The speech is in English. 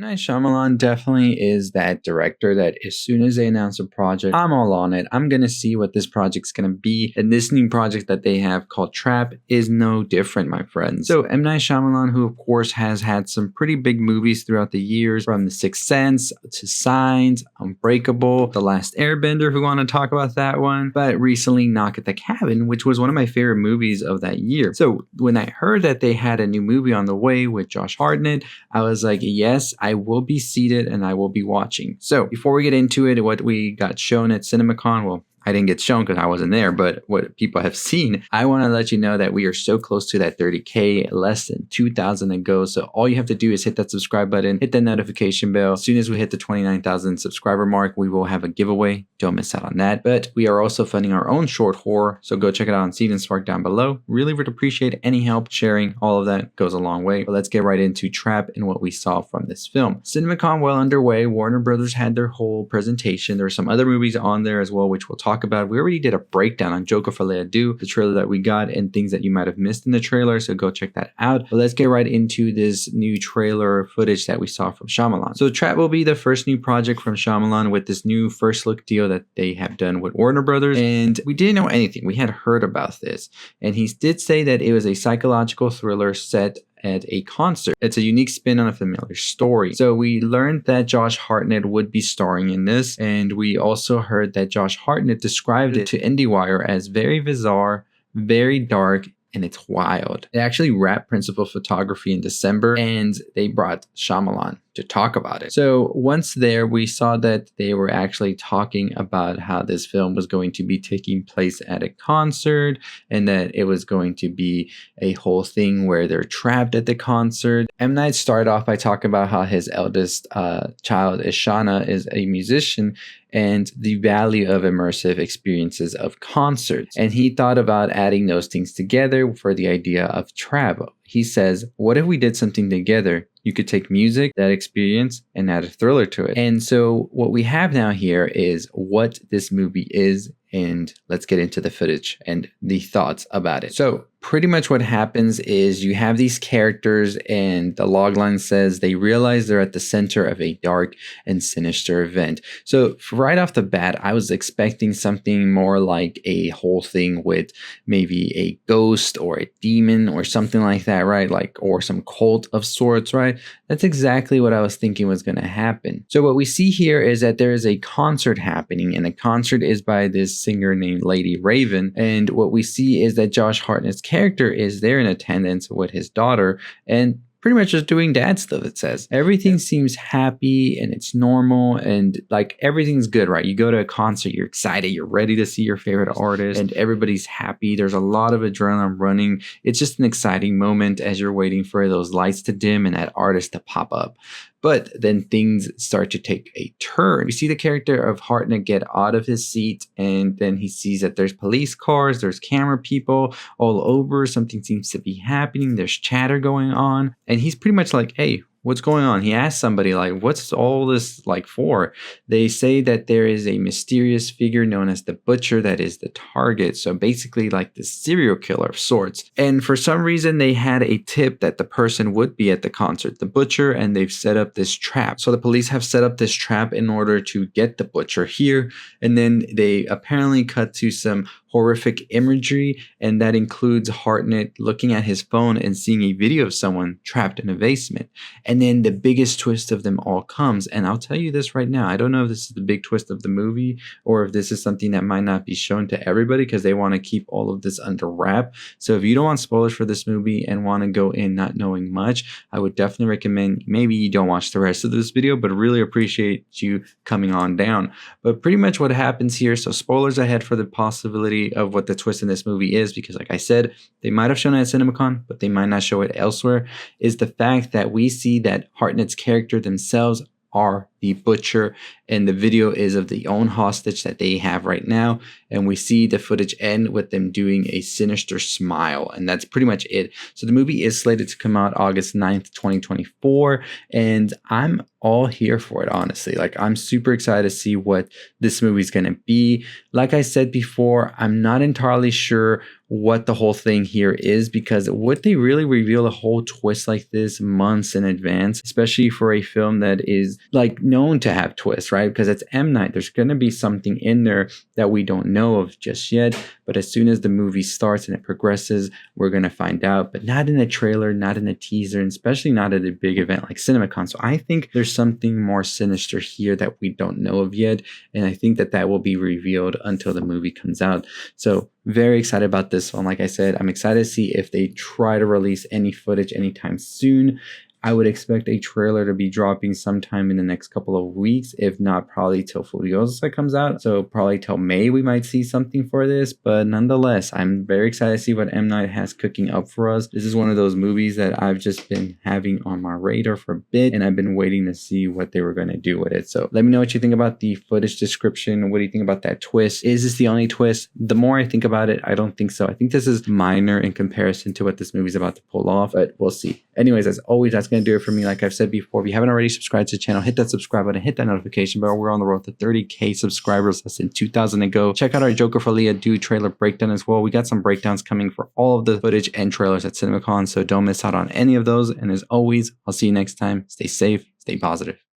Night Shyamalan definitely is that director that as soon as they announce a project, I'm all on it. I'm going to see what this project's going to be. And this new project that they have called Trap is no different, my friends. So M Night Shyamalan, who of course has had some pretty big movies throughout the years, from The Sixth Sense to Signs, Unbreakable, The Last Airbender, who want to talk about that one, but recently Knock at the Cabin, which was one of my favorite movies of that year. So when I heard that they had a new movie on the way with Josh Hartnett, I was like, yes, I will be seated and I will be watching. So before we get into it, what we got shown at Cinemacon, well, I didn't get shown because I wasn't there, but what people have seen, I want to let you know that we are so close to that 30K, less than 2,000 to go. So all you have to do is hit that subscribe button, hit that notification bell. As soon as we hit the 29,000 subscriber mark, we will have a giveaway. Don't miss out on that. But we are also funding our own short horror, so go check it out on Seed and Spark down below. Really would appreciate any help. Sharing all of that goes a long way. But let's get right into Trap and what we saw from this film. Cinemacon well underway. Warner Brothers had their whole presentation. There are some other movies on there as well, which we'll talk about. We already did a breakdown on Joker Folie à Deux, the trailer that we got, and things that you might have missed in the trailer, so go check that out. But let's get right into this new trailer footage that we saw from Shyamalan. So Trap will be the first new project from Shyamalan with this new first look deal that they have done with Warner Brothers, and we didn't know anything. We had heard about this, and he did say that it was a psychological thriller set at a concert. It's a unique spin on a familiar story. So we learned that Josh Hartnett would be starring in this, and we also heard that Josh Hartnett described it to IndieWire as very bizarre, very dark, and it's wild. They actually wrapped principal photography in December, and they brought Shyamalan to talk about it. So once there, we saw that they were actually talking about how this film was going to be taking place at a concert, and that it was going to be a whole thing where they're trapped at the concert. M. Night started off by talking about how his eldest child, Ishana, is a musician, and the value of immersive experiences of concerts. And he thought about adding those things together for the idea of Trap. He says, what if we did something together? You could take music, that experience, and add a thriller to it. And so what we have now here is what this movie is, and let's get into the footage and the thoughts about it. So pretty much what happens is you have these characters, and the logline says they realize they're at the center of a dark and sinister event. So right off the bat, I was expecting something more like a whole thing with maybe a ghost or a demon or something like that, right? Like, or some cult of sorts, right? That's exactly what I was thinking was going to happen. So what we see here is that there is a concert happening, and a concert is by this singer named Lady Raven. And what we see is that Josh Hartnett's character is there in attendance with his daughter, and pretty much just doing dad stuff. It says everything seems happy and it's normal, and like everything's good, right? You go to a concert, you're excited, you're ready to see your favorite artist, and everybody's happy. There's a lot of adrenaline running. It's just an exciting moment as you're waiting for those lights to dim and that artist to pop up. But then things start to take a turn. We see the character of Hartnett get out of his seat, and then he sees that there's police cars, there's camera people all over. Something seems to be happening. There's chatter going on. And he's pretty much like, hey, what's going on? He asks somebody, like, what's all this like for? They say that there is a mysterious figure known as the Butcher that is the target. So basically like the serial killer of sorts. And for some reason, they had a tip that the person would be at the concert, the Butcher, and they've set up this trap. So the police have set up this trap in order to get the Butcher here. And then they apparently cut to some horrific imagery, and that includes Hartnett looking at his phone and seeing a video of someone trapped in a basement. And then the biggest twist of them all comes, and I'll tell you this right now, I don't know if this is the big twist of the movie or if this is something that might not be shown to everybody because they want to keep all of this under wrap. So if you don't want spoilers for this movie and want to go in not knowing much, I would definitely recommend maybe you don't watch the rest of this video, but really appreciate you coming on down. But pretty much what happens here, so spoilers ahead for the possibility of what the twist in this movie is, because like I said, they might have shown it at Cinemacon, but they might not show it elsewhere, is the fact that we see that Hartnett's character themselves are the butcher, and the video is of the own hostage that they have right now. And we see the footage end with them doing a sinister smile, and that's pretty much it. So the movie is slated to come out August 9th, 2024, and I'm all here for it, honestly. Like, I'm super excited to see what this movie's gonna be. Like I said before, I'm not entirely sure what the whole thing here is, because would they really reveal a whole twist like this months in advance, especially for a film that is like known to have twists, right? Because it's M Night. There's going to be something in there that we don't know of just yet, but as soon as the movie starts and it progresses, we're going to find out, but not in a trailer, not in a teaser, and especially not at a big event like Cinemacon. So I think there's something more sinister here that we don't know of yet, and I think that that will be revealed until the movie comes out. So very excited about this one. Like I said, I'm excited to see if they try to release any footage anytime soon. I would expect a trailer to be dropping sometime in the next couple of weeks, if not probably till Furiosa comes out. So probably till May we might see something for this, but nonetheless, I'm very excited to see what M. Night has cooking up for us. This is one of those movies that I've just been having on my radar for a bit, and I've been waiting to see what they were going to do with it. So let me know what you think about the footage description. What do you think about that twist? Is this the only twist? The more I think about it, I don't think so. I think this is minor in comparison to what this movie's about to pull off, but we'll see. Anyways, as always, that's going to do it for me. Like I've said before, if you haven't already subscribed to the channel, hit that subscribe button, hit that notification bell. We're on the road to 30K subscribers, less than 2,000 to go. Check out our Joker for Leah Dude trailer breakdown as well. We got some breakdowns coming for all of the footage and trailers at Cinemacon, so don't miss out on any of those. And as always, I'll see you next time. Stay safe, stay positive.